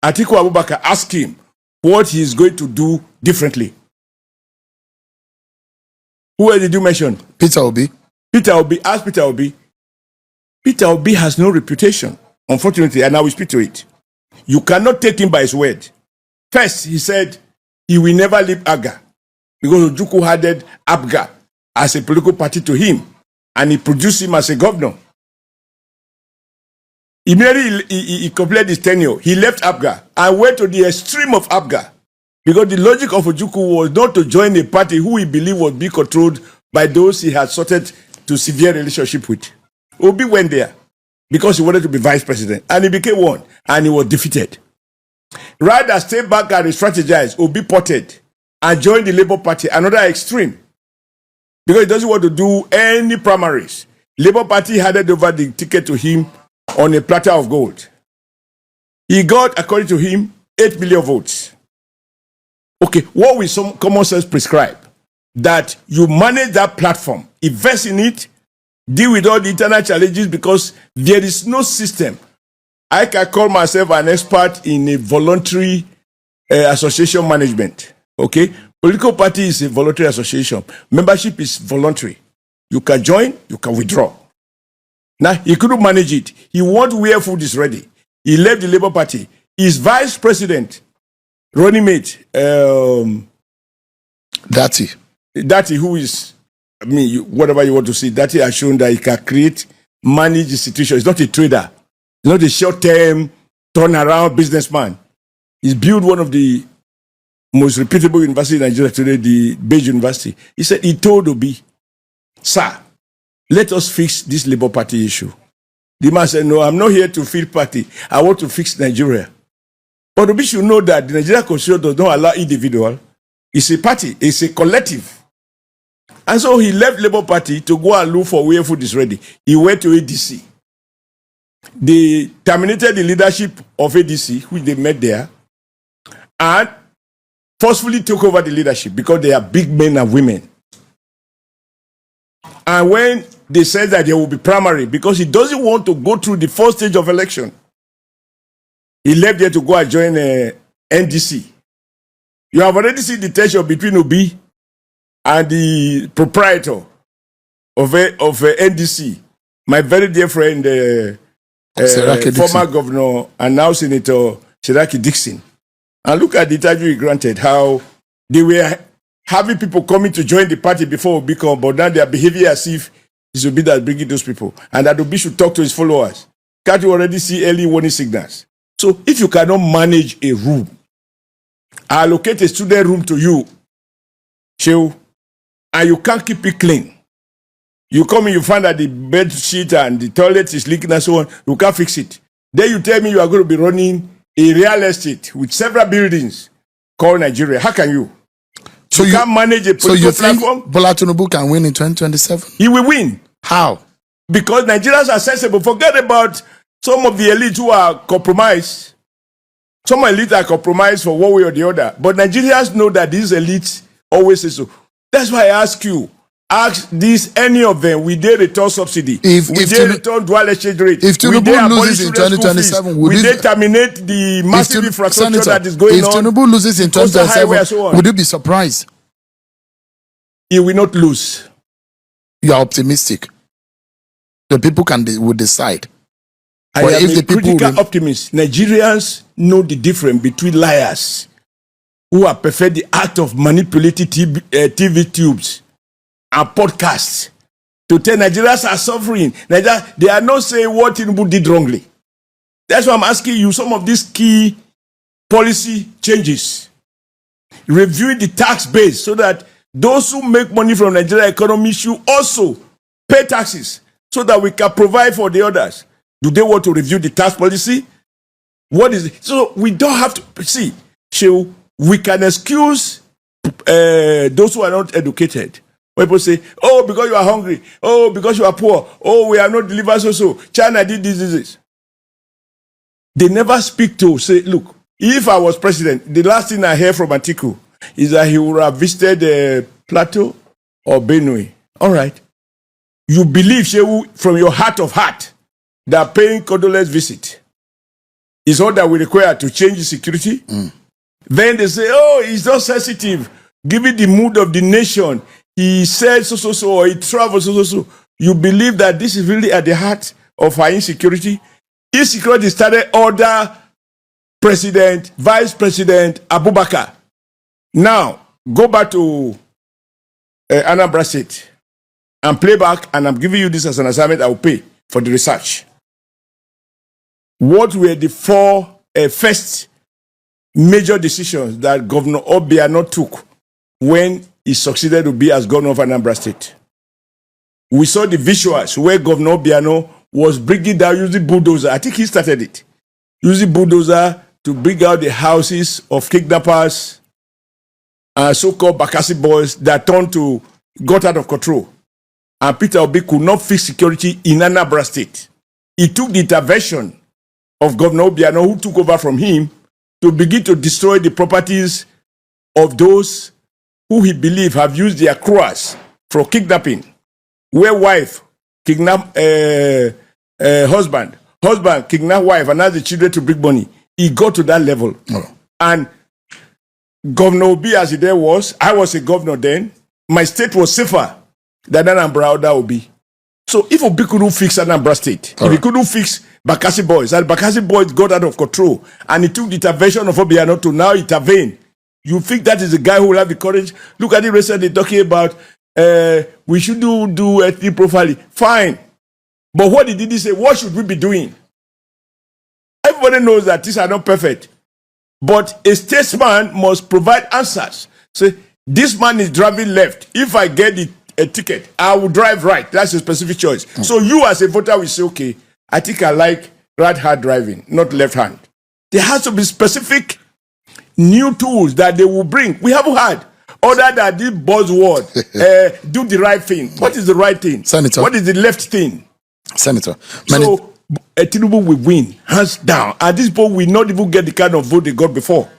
Atiku Abubakar asked him what he's going to do differently. Who did you mention? Peter Obi. Peter Obi. Ask Peter Obi. Peter Obi has no reputation, unfortunately, and I will speak to it. You cannot take him by his word. First, he said he will never leave AGA because Ojukwu added ABGA as a political party to him, and he produced him as a governor. Immediately he completed his tenure. He left ABGA and went to the extreme of ABGA because the logic of Ojukwu was not to join a party who he believed was being controlled by those he had sorted to severe relationship with. Obi went there because he wanted to be vice president, and he became one, and he was defeated. Rather stay back and strategize, Obi potted and joined the Labour Party, another extreme, because he doesn't want to do any primaries. Labour Party handed over the ticket to him on a platter of gold. He got, according to him, 8 million votes. Okay, what will some common sense prescribe? That you manage that platform, invest in it, deal with all the internal challenges, because there is no system. I can call myself an expert in a voluntary association management. Okay? Political party is a voluntary association. Membership is voluntary. You can join, you can withdraw. Now, he couldn't manage it. He wanted where food is ready. He left the Labour Party. His vice president, running mate, Dati, who is, I mean, whatever you want to say, Dati has shown that he can manage the situation. He's not a trader. He's not a short-term, turnaround businessman. He's built one of the most reputable universities in Nigeria today, the Beige University. He said, he told Obi, sir, let us fix this Labour Party issue. The man said, no, I'm not here to fix party. I want to fix Nigeria. But Obi should know that the Nigerian Constitution does not allow individual. It's a party. It's a collective. And so he left Labour Party to go and look for where food is ready. He went to ADC. They terminated the leadership of ADC, which they met there, and forcefully took over the leadership because they are big men and women. And when they said that there will be primary, because he doesn't want to go through the first stage of election, he left there to go and join NDC. You have already seen the tension between Obi and the proprietor of NDC, my very dear friend, former governor and now Senator Siraki Dixon. And look at the interview he granted, how they were having people coming to join the party before Obi come, but now they are behaving as if it's Obi that's bringing those people. And that Obi should talk to his followers. Can't you already see early warning signals? So if you cannot manage a room, allocate a student room to you, Shehu, and you can't keep it clean. You come in, you find that the bed sheet and the toilet is leaking and so on, you can't fix it. Then you tell me you are going to be running a real estate with several buildings called Nigeria. How can you? So you can't manage a political platform? Bola Tinubu can win in 2027? He will win. How? Because Nigerians are sensible. Forget about some of the elites who are compromised. Some elites are compromised for one way or the other. But Nigerians know that these elites always say so. That's why I ask you, ask this, any of them, will they return subsidy? Will they return dual exchange rate? If Tinubu loses in 2027, will they terminate the massive infrastructure that is going on? If Tinubu loses in 2027, would you be surprised? He will not lose. You are optimistic. The people will decide. I am a critical optimist. Nigerians know the difference between liars who are perfect the art of manipulating TV tubes and podcasts to tell Nigerians are suffering. They are not saying what Tinubu did wrongly. That's why I'm asking you some of these key policy changes. Reviewing the tax base so that those who make money from Nigerian economy should also pay taxes so that we can provide for the others. Do they want to review the tax policy? What is it? So we don't have to see. So we can excuse those who are not educated. People say, oh, because you are hungry. Oh, because you are poor. Oh, we are not delivered so. China did this. They never speak to say, look, if I was president, the last thing I hear from Atiku is that he would have visited Plateau or Benue. All right. You believe, Shehu, from your heart of heart, that paying condolence visit is all that we require to change the security. Then they say, oh, he's not sensitive. Given the mood of the nation, he said so, or he travels so. You believe that this is really at the heart of our insecurity? Insecurity started under President, Vice President Abubakar. Now, go back to Anambra State and play back, and I'm giving you this as an assignment. I will pay for the research. What were the four first major decisions that Governor Obiano took when he succeeded to be as governor of Anambra State? We saw the visuals where Governor Obiano was bringing down using bulldozer. I think he started it. Using bulldozer to bring out the houses of kidnappers and so-called Bakassi boys that got out of control. And Peter Obi could not fix security in Anambra State. He took the intervention of Governor Obiano, who took over from him, to begin to destroy the properties of those who he believed have used their crores for kidnapping. Where wife kidnap husband kidnap wife and ask the children to bring money. He got to that level. And Governor Obi, as he there was, I was a governor then, my state was safer than Anambra Obi. So if Obi couldn't fix Anambra State, if he couldn't fix Bakassi boys, and Bakassi boys got out of control, and he took the intervention of Obiano to now intervene, you think that is the guy who will have the courage? Look at it recently talking about we should do ethnic profiling. Fine. But what did he say? What should we be doing? Everybody knows that these are not perfect. But a statesman must provide answers. Say, this man is driving left. If I get a ticket, I will drive right. That's a specific choice. So you as a voter will say, okay, I think I like right-hand driving, not left-hand. There has to be specific new tools that they will bring. We haven't had. Other than this buzzword, do the right thing. What is the right thing? Senator. What is the left thing? Senator. So, Tinubu will win, hands down. And these people will not even get the kind of vote they got before.